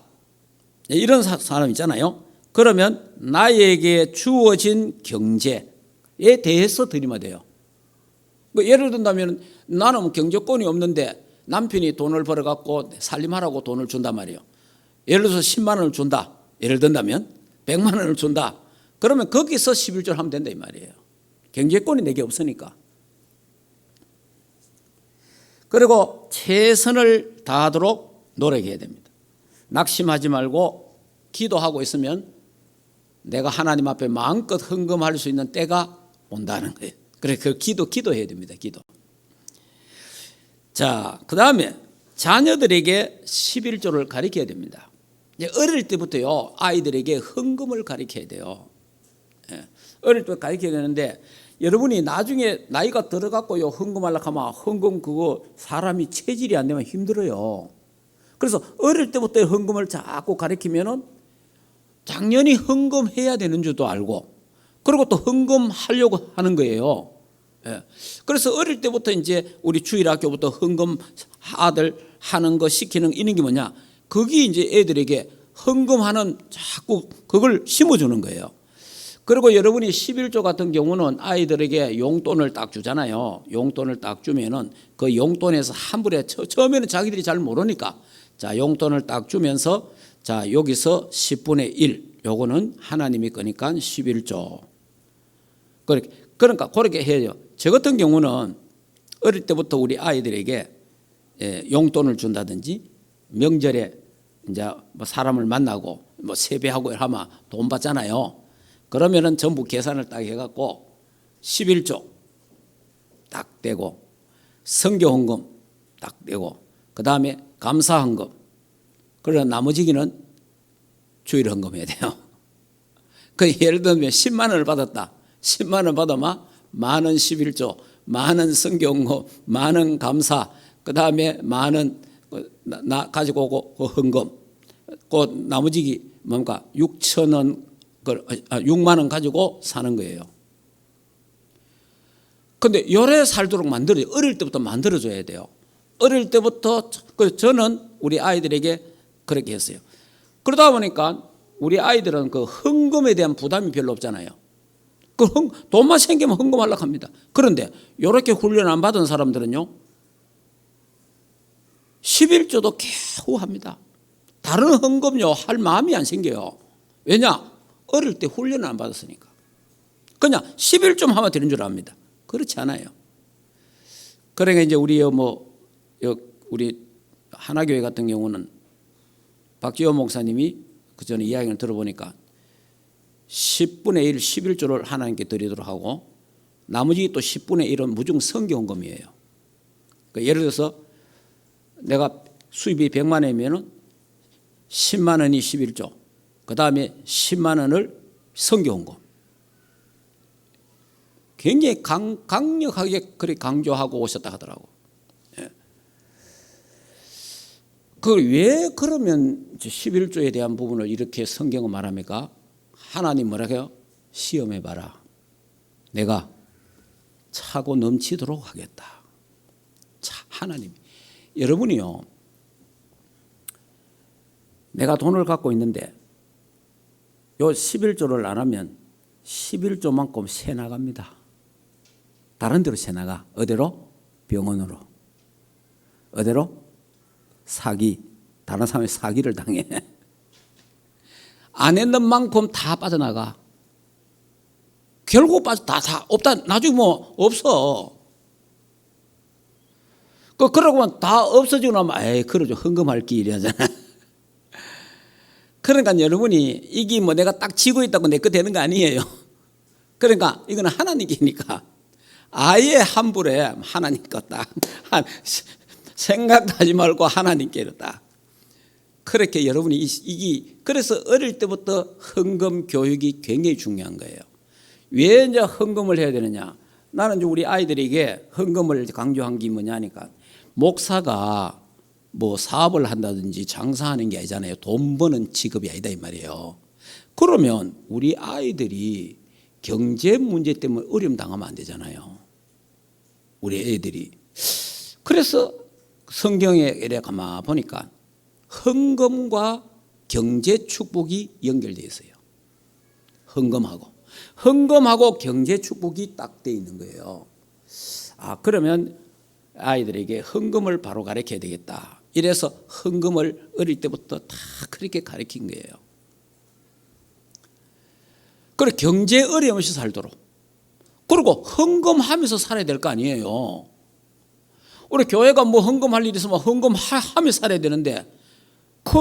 이런 사람 있잖아요. 그러면 나에게 주어진 경제에 대해서 드리면 돼요. 예를 든다면 나는 경제권이 없는데 남편이 돈을 벌어갖고 살림하라고 돈을 준단 말이에요. 예를 들어서 10만 원을 준다. 예를 든다면 100만 원을 준다. 그러면 거기서 11조를 하면 된다 이 말이에요. 경제권이 내게 없으니까. 그리고 최선을 다하도록 노력해야 됩니다. 낙심하지 말고 기도하고 있으면 내가 하나님 앞에 마음껏 헌금할 수 있는 때가 온다는 거예요. 그래서 그 기도해야 됩니다. 기도. 자, 그 다음에 자녀들에게 11조를 가르쳐야 됩니다. 이제 어릴 때부터요, 아이들에게 헌금을 가르쳐야 돼요. 어릴 때 가르쳐야 되는데, 여러분이 나중에 나이가 들어갖고요, 헌금하려고 하면 헌금 그거 사람이 체질이 안 되면 힘들어요. 그래서 어릴 때부터 헌금을 자꾸 가르치면은 당연히 헌금해야 되는 줄도 알고, 그리고 또 헌금하려고 하는 거예요. 그래서 어릴 때부터 이제 우리 주일학교부터 헌금 아들 하는 거 시키는 이런 게 뭐냐? 거기 이제 애들에게 헌금하는 자꾸 그걸 심어주는 거예요. 그리고 여러분이 11조 같은 경우는 아이들에게 용돈을 딱 주잖아요. 용돈을 딱 주면은 그 용돈에서 한 불에 처음에는 자기들이 잘 모르니까 자, 용돈을 딱 주면서 자, 여기서 10분의 1 요거는 하나님이 거니까 11조. 그러니까 그렇게 해야죠. 저 같은 경우는 어릴 때부터 우리 아이들에게 용돈을 준다든지 명절에 이제 뭐 사람을 만나고 뭐 세배하고 하면 돈 받잖아요. 그러면은 전부 계산을 딱 해갖고 11조 딱 떼고 성교헌금 딱 떼고 그 다음에 감사헌금 그러나 나머지기는 주일헌금 해야 돼요. 그 예를 들면 10만 원을 받았다. 10만 원 받으면 만원 11조, 만원 성교헌금, 만원 감사, 그 다음에 만원 나 가지고 오고 그 헌금, 그 나머지 뭡니까 6천 원, 6만 원 가지고 사는 거예요. 근데 요래 살도록 만들어요. 어릴 때부터 만들어줘야 돼요. 어릴 때부터 저는 우리 아이들에게 그렇게 했어요. 그러다 보니까 우리 아이들은 그 헌금에 대한 부담이 별로 없잖아요. 그 돈만 생기면 헌금하려고 합니다. 그런데 이렇게 훈련 안 받은 사람들은요 11조도 겨우 합니다. 다른 헌금요 할 마음이 안 생겨요. 왜냐? 어릴 때 훈련을 안 받았으니까. 그냥 11조 하면 되는 줄 압니다. 그렇지 않아요. 그러니까 이제 우리 하나교회 같은 경우는 박지호 목사님이 그 전에 이야기를 들어보니까 10분의 1, 11조를 하나님께 드리도록 하고 나머지 또 10분의 1은 무조건 성교헌금이에요. 그러니까 예를 들어서 내가 수입이 100만 원이면 10만 원이 11조, 그 다음에 10만 원을 성교헌금. 굉장히 강력하게 그렇게 강조하고 오셨다 하더라고. 왜 그러면 11조에 대한 부분을 이렇게 성경은 말합니까? 하나님 뭐라고 해요? 시험해봐라. 내가 차고 넘치도록 하겠다. 하나님. 여러분이요. 내가 돈을 갖고 있는데 요 11조를 안 하면 11조만큼 새 나갑니다. 다른 데로 새 나가. 어디로? 병원으로. 어디로? 사기. 다른 사람이 사기를 당해. 안 했는 만큼 다 빠져나가. 결국 다 없다. 나중에 뭐 없어. 그러고 다 없어지고 나면 에이 그러죠. 헌금할 길이잖아. 그러니까 여러분이 이게 뭐 내가 딱 쥐고 있다고 내 거 되는 거 아니에요. 그러니까 이거는 하나님이니까 아예 함부로 하나님 거 딱 생각도 하지 말고 하나님께로 딱 그렇게 여러분이 그래서 어릴 때부터 헌금 교육이 굉장히 중요한 거예요. 왜 이제 헌금을 해야 되느냐? 나는 이제 우리 아이들에게 헌금을 강조한 게 뭐냐니까 목사가 뭐 사업을 한다든지 장사하는 게 아니잖아요. 돈 버는 직업이 아니다 이 말이에요. 그러면 우리 아이들이 경제 문제 때문에 어려움 당하면 안 되잖아요. 우리 애들이. 그래서 성경에 이래 가만 보니까 헌금과 경제 축복이 연결되어 있어요. 헌금하고 경제 축복이 딱 돼 있는 거예요. 그러면 아이들에게 헌금을 바로 가르쳐야 되겠다. 이래서 헌금을 어릴 때부터 다 그렇게 가르친 거예요. 그리고 경제 어려움 없이 살도록. 그리고 그리고 헌금하면서 살아야 될 거 아니에요. 우리 교회가 뭐 헌금할 일 있으면 헌금하며 살아야 되는데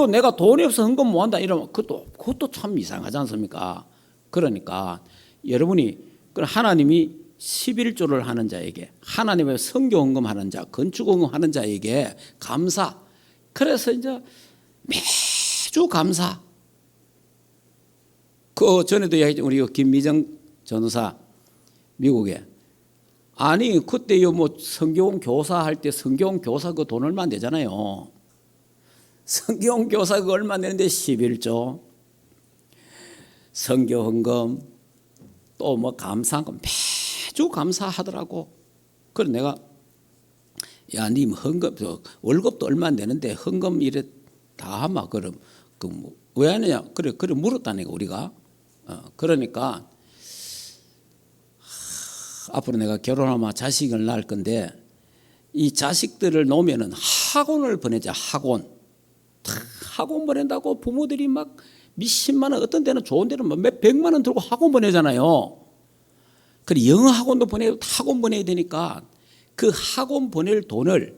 내가 돈이 없어 헌금 못 한다 이러면 그것도 참 이상하지 않습니까? 그러니까 여러분이 하나님이 11조를 하는 자에게, 하나님의 선교 헌금하는 자, 건축 헌금하는 자에게 감사. 그래서 이제 매주 감사. 그 전에도 이야기했죠. 우리 김미정 전사 미국에. 아니 그때요 뭐 성경 교사 할 때 성경 교사 그 돈 얼마 안 되잖아요. 성경 교사 그 얼마 안 되는데 11조 성교 헌금 또 뭐 감사한 거 매주 감사하더라고. 그래 내가 야 님 헌금 월급도 얼마 안 되는데 헌금 이래 다 하마 그럼 왜 하느냐 그래 물었다니까 우리가. 그러니까 앞으로 내가 결혼하면 자식을 낳을 건데 이 자식들을 놓으면은 학원을 보내자. 학원 보낸다고 부모들이 막 몇십만 원, 어떤 데는 좋은 데는 몇 백만 원 들고 학원 보내잖아요. 그래 영어 학원도 보내고 학원 보내야 되니까 그 학원 보낼 돈을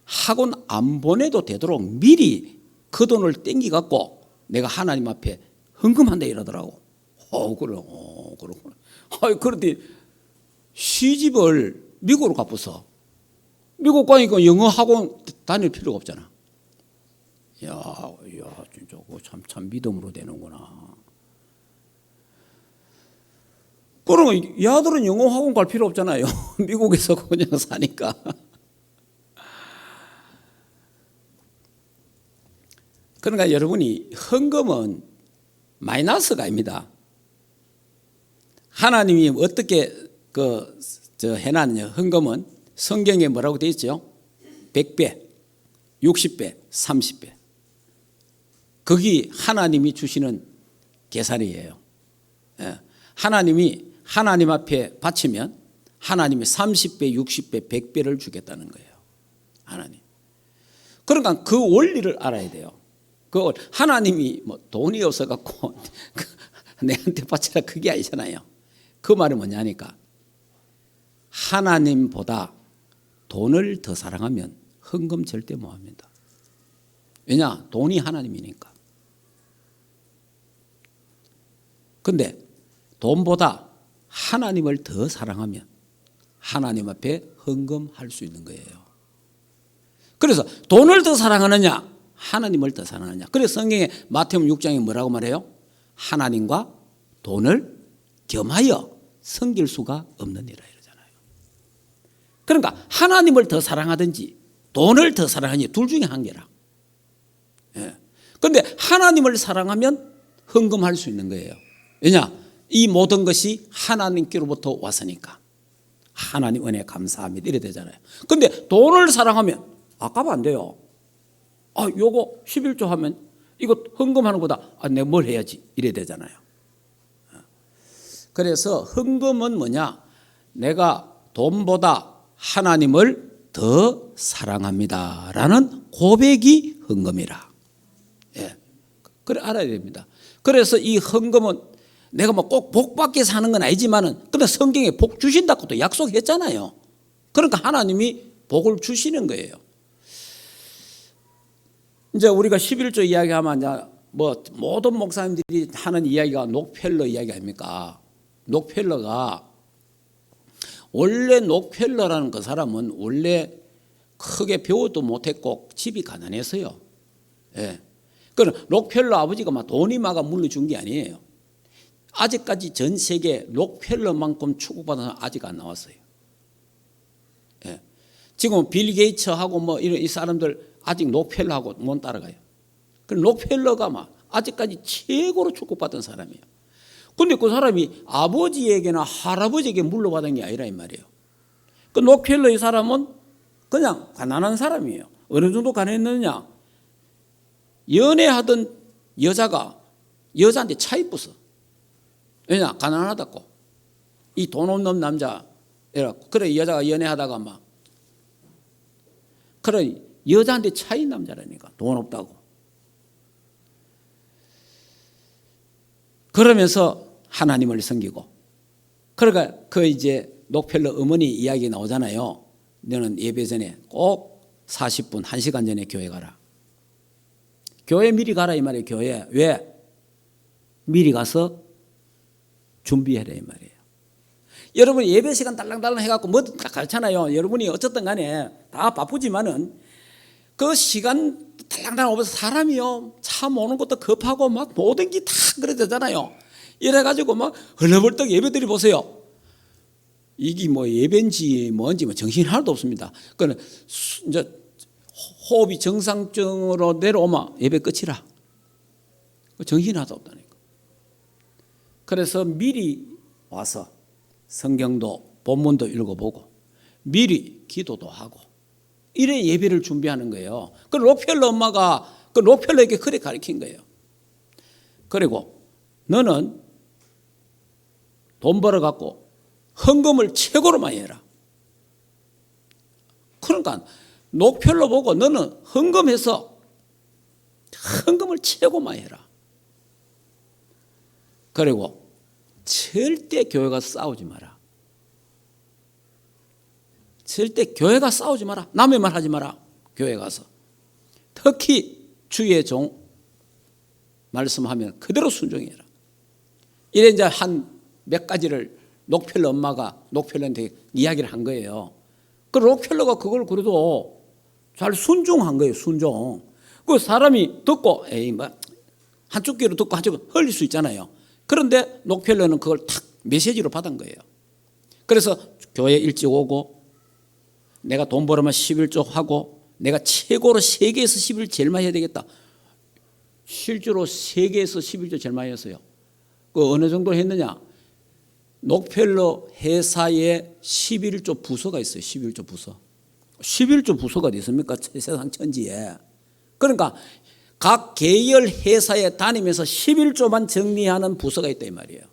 학원 안 보내도 되도록 미리 그 돈을 땡기 갖고 내가 하나님 앞에 헌금한다 이러더라고. 그렇구나. 그런데 시집을 미국으로 가버서 미국 가니까 영어 학원 다닐 필요가 없잖아. 야, 진짜 참 믿음으로 되는구나. 그러면 이 아들은 영어 학원 갈 필요 없잖아요. 미국에서 그냥 사니까. 그러니까 여러분이 헌금은 마이너스가 아닙니다. 하나님이 어떻게 해놨느냐. 헌금은 성경에 뭐라고 되어 있죠? 100배, 60배, 30배. 거기 하나님이 주시는 계산이에요. 하나님이 하나님 앞에 바치면 하나님이 30배, 60배, 100배를 주겠다는 거예요. 하나님. 그러니까 그 원리를 알아야 돼요. 하나님이 뭐 돈이 없어갖고 내한테 바치라 그게 아니잖아요. 그 말이 뭐냐니까 하나님보다 돈을 더 사랑하면 헌금 절대 못 합니다. 왜냐? 돈이 하나님이니까. 근데 돈보다 하나님을 더 사랑하면 하나님 앞에 헌금할 수 있는 거예요. 그래서 돈을 더 사랑하느냐 하나님을 더 사랑하느냐. 그래서 성경에 마태복음 6장에 뭐라고 말해요? 하나님과 돈을 겸하여 섬길 수가 없느니라 이러잖아요. 그러니까 하나님을 더 사랑하든지 돈을 더 사랑하든지 둘 중에 한 개라. 그런데 하나님을 사랑하면 헌금할 수 있는 거예요. 왜냐? 이 모든 것이 하나님께로부터 왔으니까. 하나님 은혜 감사합니다 이래 되잖아요. 그런데 돈을 사랑하면 아까워 안 돼요. 요거 11조 하면 이거 헌금하는 것보다 내가 뭘 해야지 이래 되잖아요. 그래서 헌금은 뭐냐? 내가 돈보다 하나님을 더 사랑합니다라는 고백이 헌금이라. 그래 알아야 됩니다. 그래서 이 헌금은 내가 뭐 꼭 복 받게 사는 건 아니지만은 근데 성경에 복 주신다고 또 약속했잖아요. 그러니까 하나님이 복을 주시는 거예요. 이제 우리가 11조 이야기하면 이제 뭐 모든 목사님들이 하는 이야기가 록펠러 이야기 아닙니까? 록펠러가 원래 록펠러라는 그 사람은 원래 크게 배워도 못했고 집이 가난했어요. 그럼 록펠러 아버지가 막 돈이 막아 물려준 게 아니에요. 아직까지 전 세계 록펠러만큼 축복받은 사람 아직 안 나왔어요. 지금 빌 게이츠하고 뭐 이런 이 사람들 아직 록펠러하고 못 따라가요. 그 록펠러가 막 아직까지 최고로 축복받은 사람이에요. 그런데 그 사람이 아버지에게나 할아버지에게 물려받은 게 아니라 이 말이에요. 그 록펠러 이 사람은 그냥 가난한 사람이에요. 어느 정도 가난했느냐? 연애하던 여자가 여자한테 차 입었어. 왜냐? 가난하다고. 이 돈 없는 남자 이래갖고. 그래 여자가 연애하다가 막 그래 여자한테 차인 남자라니까. 돈 없다고. 그러면서 하나님을 섬기고 그러니까 그 이제 록펠러 어머니 이야기 나오잖아요. 너는 예배 전에 꼭 40분, 1시간 전에 교회 가라. 교회 미리 가라 이 말이에요. 교회. 왜? 미리 가서 준비해라 이 말이에요. 여러분이 예배 시간 달랑달랑 해갖고 뭐든 다 가르치잖아요. 여러분이 어쨌든 간에 다 바쁘지만은 그 시간 달랑달랑 오면서 사람이요. 차 모는 것도 급하고 막 모든 게 다 그래 되잖아요. 이래가지고 막 헐레벌떡 예배들이 보세요. 이게 뭐 예배인지 뭔지 뭐 정신이 하나도 없습니다. 그러니까 이제 호흡이 정상적으로 내려오면 예배 끝이라. 정신이 하나도 없다니까. 그래서 미리 와서 성경도 본문도 읽어보고 미리 기도도 하고 이래 예배를 준비하는 거예요. 그 록펠러 엄마가 그 록펠러에게 그래 가르친 거예요. 그리고 너는 돈 벌어갖고 헌금을 최고로 많이 해라. 그러니까 록펠러 보고 너는 헌금해서 헌금을 최고 많이 해라. 그리고 절대 교회 가서 싸우지 마라. 절대 교회 가서 싸우지 마라. 남의 말 하지 마라. 교회 가서. 특히 주의 종 말씀하면 그대로 순종해라. 이래 이제 한 몇 가지를 록펠러 엄마가 록펠러한테 이야기를 한 거예요. 그 록펠러가 그걸 그래도 잘 순종한 거예요. 순종. 그 사람이 듣고 에이 뭐 한쪽 귀로 듣고 한쪽 흘릴 수 있잖아요. 그런데 록펠러는 그걸 탁 메시지로 받은 거예요. 그래서 교회 일찍 오고 내가 돈 벌으면 11조 하고 내가 최고로 세계에서 11조 제일 많이 해야 되겠다. 실제로 세계에서 11조 제일 많이 했어요. 그 어느 정도 했느냐? 록펠러 회사에 11조 부서가 있어요. 11조 부서. 11조 부서가 어디 있습니까? 세상 천지에. 그러니까 각 계열 회사에 다니면서 11조만 정리하는 부서가 있다 이 말이에요.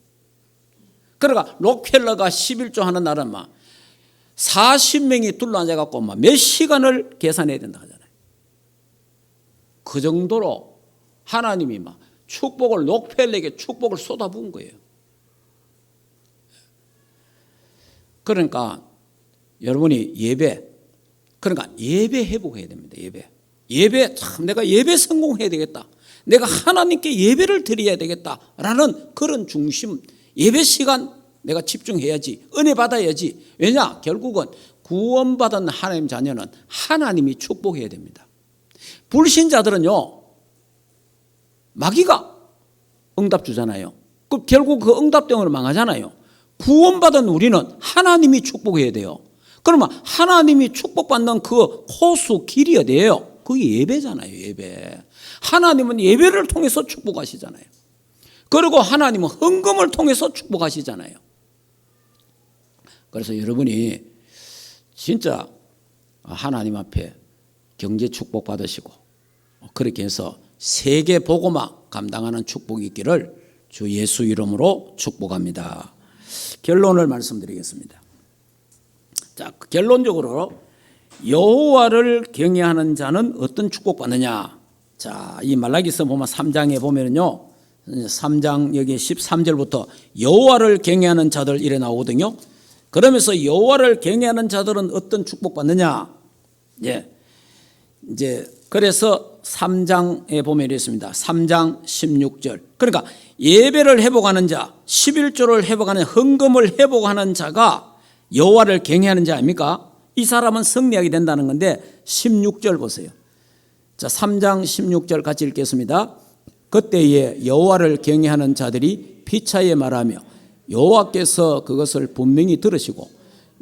그러니까 록펠러가 11조 하는 날은 막 40명이 둘러앉아갖고 막 몇 시간을 계산해야 된다 하잖아요. 그 정도로 하나님이 막 축복을 록펠러에게 축복을 쏟아부은 거예요. 그러니까 여러분이 그러니까 예배 회복해야 됩니다. 예배 참 내가 예배 성공해야 되겠다. 내가 하나님께 예배를 드려야 되겠다라는 그런 중심, 예배 시간 내가 집중해야지. 은혜 받아야지. 왜냐? 결국은 구원받은 하나님 자녀는 하나님이 축복해야 됩니다. 불신자들은요, 마귀가 응답 주잖아요. 그 결국 그 응답 때문에 망하잖아요. 구원받은 우리는 하나님이 축복해야 돼요. 그러면 하나님이 축복받는 그 코스 길이 어디예요? 그게 예배잖아요. 예배. 하나님은 예배를 통해서 축복하시잖아요. 그리고 하나님은 헌금을 통해서 축복하시잖아요. 그래서 여러분이 진짜 하나님 앞에 경제 축복 받으시고 그렇게 해서 세계 복음화 감당하는 축복이 있기를 주 예수 이름으로 축복합니다. 결론을 말씀드리겠습니다. 자, 결론적으로 여호와를 경외하는 자는 어떤 축복받느냐? 자, 이 말라기서 보면 3장에 보면요, 3장 여기 13절부터 여호와를 경외하는 자들 이래 나오거든요. 그러면서 여호와를 경외하는 자들은 어떤 축복받느냐? 예, 이제 그래서 3장에 보면 이렇습니다. 3장 16절. 그러니까 예배를 회복하는 자, 11조를 회복하는, 헌금을 회복하는 자가 여호와를 경외하는 자 아닙니까? 이 사람은 승리하게 된다는 건데 16절 보세요. 자, 3장 16절 같이 읽겠습니다. 그때에 여호와를 경외하는 자들이 피차에 말하며 여호와께서 그것을 분명히 들으시고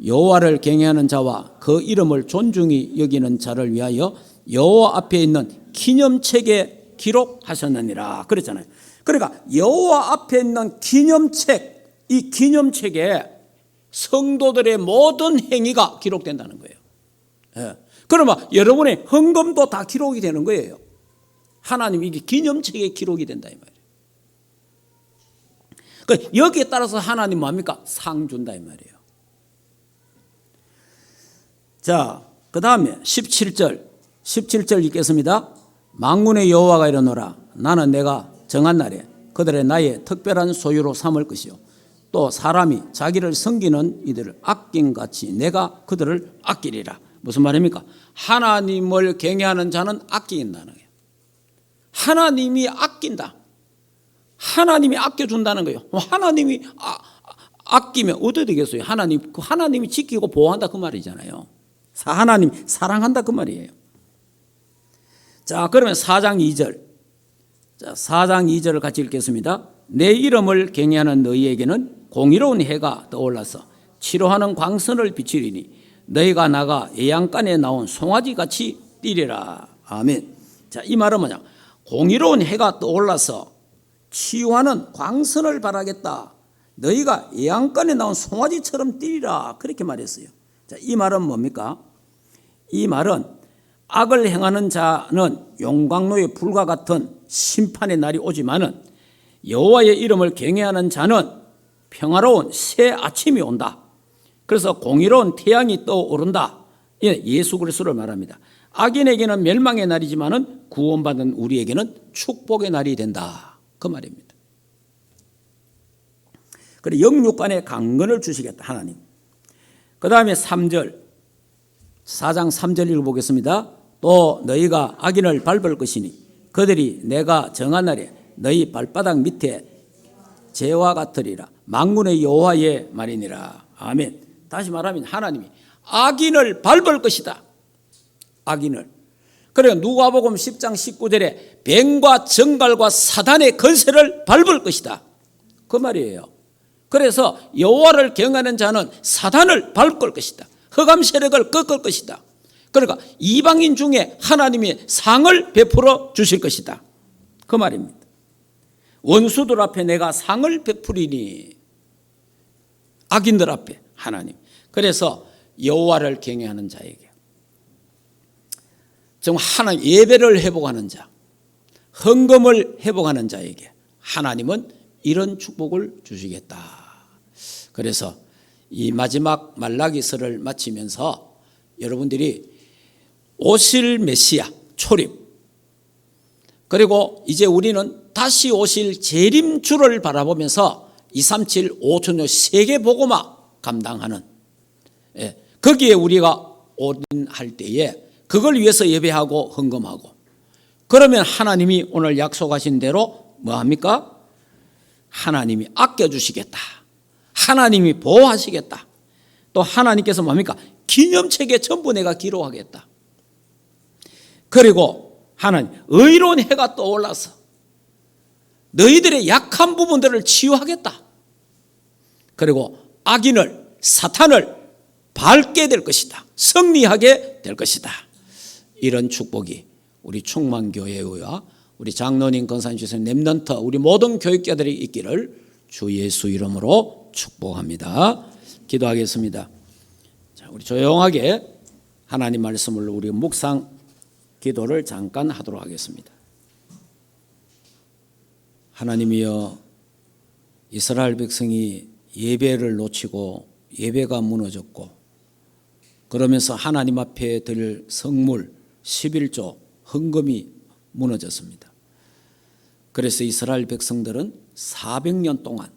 여호와를 경외하는 자와 그 이름을 존중히 여기는 자를 위하여 여호와 앞에 있는 기념책에 기록하셨느니라 그랬잖아요. 그러니까 여호와 앞에 있는 기념책, 이 기념책에 성도들의 모든 행위가 기록된다는 거예요. 예. 그러면 여러분의 헌금도 다 기록이 되는 거예요. 하나님 이게 기념책에 기록이 된다 이 말이에요. 그러니까 여기에 따라서 하나님 뭡니까? 상 준다 이 말이에요. 자, 그 다음에 17절 읽겠습니다. 만군의 여호와가 이르노라. 나는 내가 정한 날에 그들의 나의 특별한 소유로 삼을 것이요 또 사람이 자기를 섬기는 이들을 아낌같이 내가 그들을 아끼리라. 무슨 말입니까? 하나님을 경외하는 자는 아낀다는 거예요. 하나님이 아낀다. 하나님이 아껴준다는 거예요. 하나님이 아끼면 어떻게 되겠어요? 하나님이 지키고 보호한다 그 말이잖아요. 하나님 사랑한다 그 말이에요. 자, 그러면 4장 2절. 자, 4장 2절을 같이 읽겠습니다. 내 이름을 경외하는 너희에게는 공의로운 해가 떠올라서 치료하는 광선을 비추리니 너희가 나가 예양간에 나온 송아지같이 뛰리라. 아멘. 자, 이 말은 뭐냐? 공의로운 해가 떠올라서 치유하는 광선을 바라겠다. 너희가 예양간에 나온 송아지처럼 뛰리라. 그렇게 말했어요. 자, 이 말은 뭡니까? 이 말은 악을 행하는 자는 용광로의 불과 같은 심판의 날이 오지만은 여호와의 이름을 경외하는 자는 평화로운 새 아침이 온다. 그래서 공의로운 태양이 떠오른다. 예수 그리스도를 말합니다. 악인에게는 멸망의 날이지만은 구원받은 우리에게는 축복의 날이 된다. 그 말입니다. 그리고 영육간에 강건을 주시겠다 하나님. 그 다음에 3절 4장 3절 읽어보겠습니다. 또 너희가 악인을 밟을 것이니 그들이 내가 정한 날에 너희 발바닥 밑에 재와 같으리라. 만군의 여호와의 말이니라. 아멘. 다시 말하면 하나님이 악인을 밟을 것이다. 악인을. 그래서 누가복음 10장 19절에 뱀과 정갈과 사단의 건세를 밟을 것이다. 그 말이에요. 그래서 여호와를 경외하는 자는 사단을 밟을 것이다. 흑암 세력을 꺾을 것이다. 그러니까 이방인 중에 하나님이 상을 베풀어 주실 것이다. 그 말입니다. 원수들 앞에 내가 상을 베푸리니 악인들 앞에 하나님. 그래서 여호와를 경외하는 자에게 정말 하나님 예배를 회복하는 자, 헌금을 회복하는 자에게 하나님은 이런 축복을 주시겠다. 그래서 이 마지막 말라기서를 마치면서 여러분들이 오실 메시아 초림, 그리고 이제 우리는 다시 오실 재림주를 바라보면서 237 5천년 세계복음화 감당하는, 거기에 우리가 올인할 때에 그걸 위해서 예배하고 헌금하고, 그러면 하나님이 오늘 약속하신 대로 뭐합니까? 하나님이 아껴주시겠다. 하나님이 보호하시겠다. 또 하나님께서 뭡니까? 기념책에 전부 내가 기록하겠다. 그리고 하나님 의로운 해가 떠올라서 너희들의 약한 부분들을 치유하겠다. 그리고 악인을, 사탄을 밟게 될 것이다. 승리하게 될 것이다. 이런 축복이 우리 충만교회와 우리 장로님, 권사님, 주신 렘넌트, 우리 모든 교육자들이 있기를 주 예수 이름으로 축복합니다. 기도하겠습니다. 자, 우리 조용하게 하나님 말씀을 우리 묵상 기도를 잠깐 하도록 하겠습니다. 하나님이여, 이스라엘 백성이 예배를 놓치고 예배가 무너졌고, 그러면서 하나님 앞에 드릴 성물 11조 헌금이 무너졌습니다. 그래서 이스라엘 백성들은 400년 동안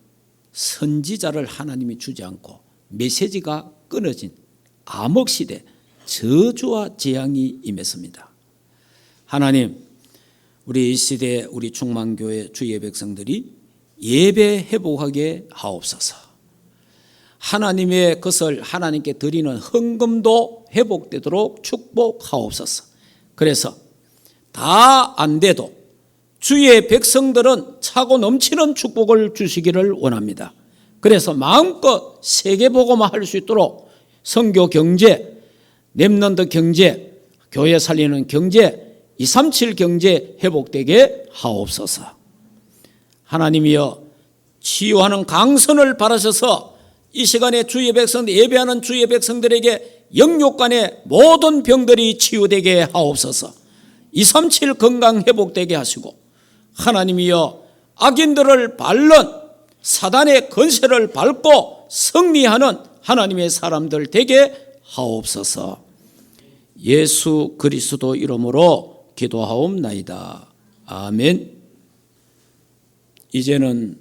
선지자를 하나님이 주지 않고 메시지가 끊어진 암흑시대, 저주와 재앙이 임했습니다. 하나님, 우리 이 시대 우리 충만교회 주의 백성들이 예배 회복하게 하옵소서. 하나님의 것을 하나님께 드리는 헌금도 회복되도록 축복하옵소서. 그래서 다 안 돼도 주의 백성들은 차고 넘치는 축복을 주시기를 원합니다. 그래서 마음껏 세계복음화 할 수 있도록 선교 경제, 렘넌트 경제, 교회 살리는 경제, 237 경제 회복되게 하옵소서. 하나님이여, 치유하는 강선을 바라셔서 이 시간에 주의 백성들, 예배하는 주의 백성들에게 영육간의 모든 병들이 치유되게 하옵소서. 237 건강 회복되게 하시고, 하나님이여, 악인들을 밟는 사단의 건세를 밟고 승리하는 하나님의 사람들 되게 하옵소서. 예수 그리스도 이름으로 기도하옵나이다. 아멘. 이제는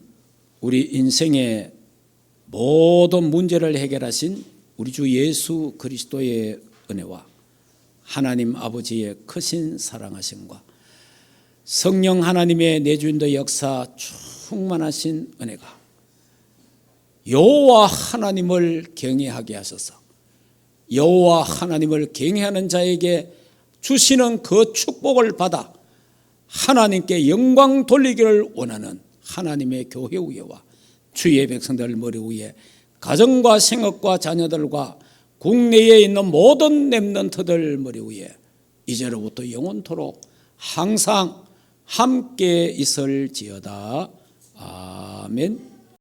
우리 인생의 모든 문제를 해결하신 우리 주 예수 그리스도의 은혜와 하나님 아버지의 크신 사랑하심과 성령 하나님의 내주인도 역사 충만하신 은혜가 여호와 하나님을 경외하게 하소서. 여호와 하나님을 경외하는 자에게 주시는 그 축복을 받아 하나님께 영광 돌리기를 원하는 하나님의 교회 위에와 주의 백성들 머리 위에 가정과 생업과 자녀들과 국내에 있는 모든 렘넌트들 머리 위에 이제로부터 영원토록 항상 함께 있을지어다. 아멘.